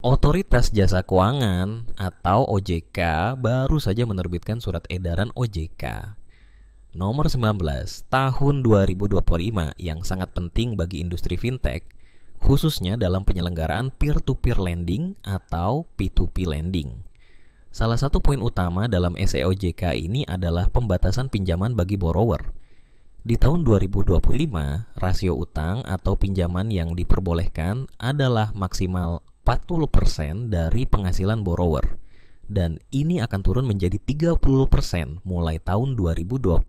Otoritas Jasa Keuangan atau OJK baru saja menerbitkan surat edaran OJK nomor 19 tahun 2025 yang sangat penting bagi industri fintech, khususnya dalam penyelenggaraan peer-to-peer lending atau P2P lending. Salah satu poin utama dalam SEOJK ini adalah pembatasan pinjaman bagi borrower. Di tahun 2025, rasio utang atau pinjaman yang diperbolehkan adalah maksimal 40% dari penghasilan borrower, dan ini akan turun menjadi 30% mulai tahun 2026.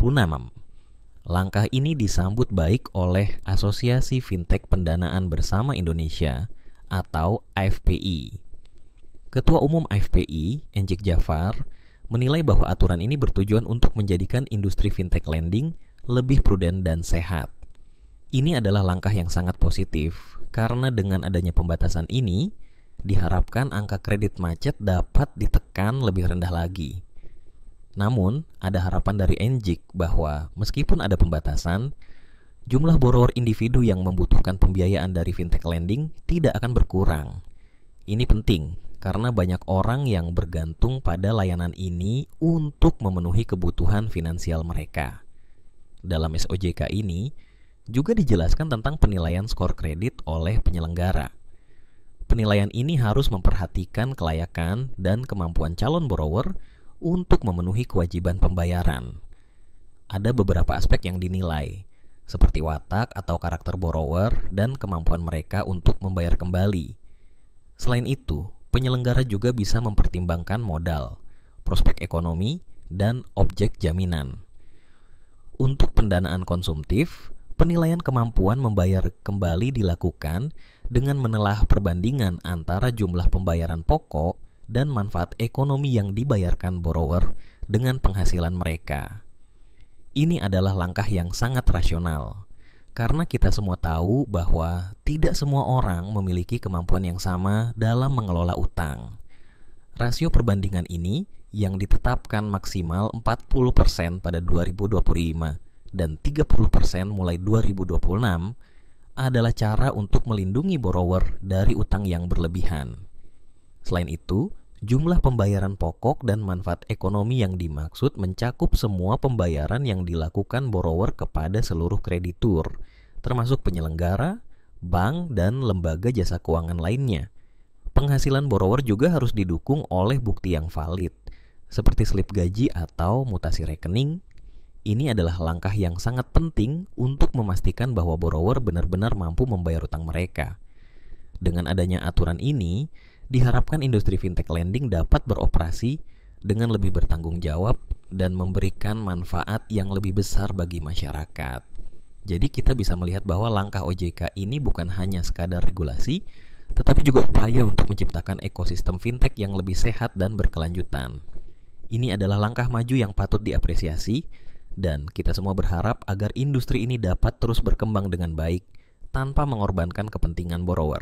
Langkah ini disambut baik oleh Asosiasi Fintech Pendanaan Bersama Indonesia atau AFPI. Ketua Umum AFPI, Enjik Jafar, menilai bahwa aturan ini bertujuan untuk menjadikan industri fintech lending lebih prudent dan sehat. Ini adalah langkah yang sangat positif karena dengan adanya pembatasan ini diharapkan angka kredit macet dapat ditekan lebih rendah lagi. Namun, ada harapan dari Enjik bahwa meskipun ada pembatasan, jumlah borrower individu yang membutuhkan pembiayaan dari fintech lending tidak akan berkurang. Ini penting karena banyak orang yang bergantung pada layanan ini untuk memenuhi kebutuhan finansial mereka. Dalam SOJK ini juga dijelaskan tentang penilaian skor kredit oleh penyelenggara. Penilaian ini harus memperhatikan kelayakan dan kemampuan calon borrower untuk memenuhi kewajiban pembayaran. Ada beberapa aspek yang dinilai, seperti watak atau karakter borrower dan kemampuan mereka untuk membayar kembali. Selain itu, penyelenggara juga bisa mempertimbangkan modal, prospek ekonomi, dan objek jaminan. Untuk pendanaan konsumtif, penilaian kemampuan membayar kembali dilakukan dengan menelah perbandingan antara jumlah pembayaran pokok dan manfaat ekonomi yang dibayarkan borrower dengan penghasilan mereka. Ini adalah langkah yang sangat rasional, karena kita semua tahu bahwa tidak semua orang memiliki kemampuan yang sama dalam mengelola utang. Rasio perbandingan ini yang ditetapkan maksimal 40% pada 2025 dan 30% mulai 2026 adalah cara untuk melindungi borrower dari utang yang berlebihan. Selain itu, jumlah pembayaran pokok dan manfaat ekonomi yang dimaksud mencakup semua pembayaran yang dilakukan borrower kepada seluruh kreditur, termasuk penyelenggara, bank, dan lembaga jasa keuangan lainnya. Penghasilan borrower juga harus didukung oleh bukti yang valid, seperti slip gaji atau mutasi rekening. Ini adalah langkah yang sangat penting untuk memastikan bahwa borrower benar-benar mampu membayar utang mereka. Dengan adanya aturan ini, diharapkan industri fintech lending dapat beroperasi dengan lebih bertanggung jawab dan memberikan manfaat yang lebih besar bagi masyarakat. Jadi kita bisa melihat bahwa langkah OJK ini bukan hanya sekadar regulasi, tetapi juga upaya untuk menciptakan ekosistem fintech yang lebih sehat dan berkelanjutan. Ini adalah langkah maju yang patut diapresiasi, dan kita semua berharap agar industri ini dapat terus berkembang dengan baik tanpa mengorbankan kepentingan borrower.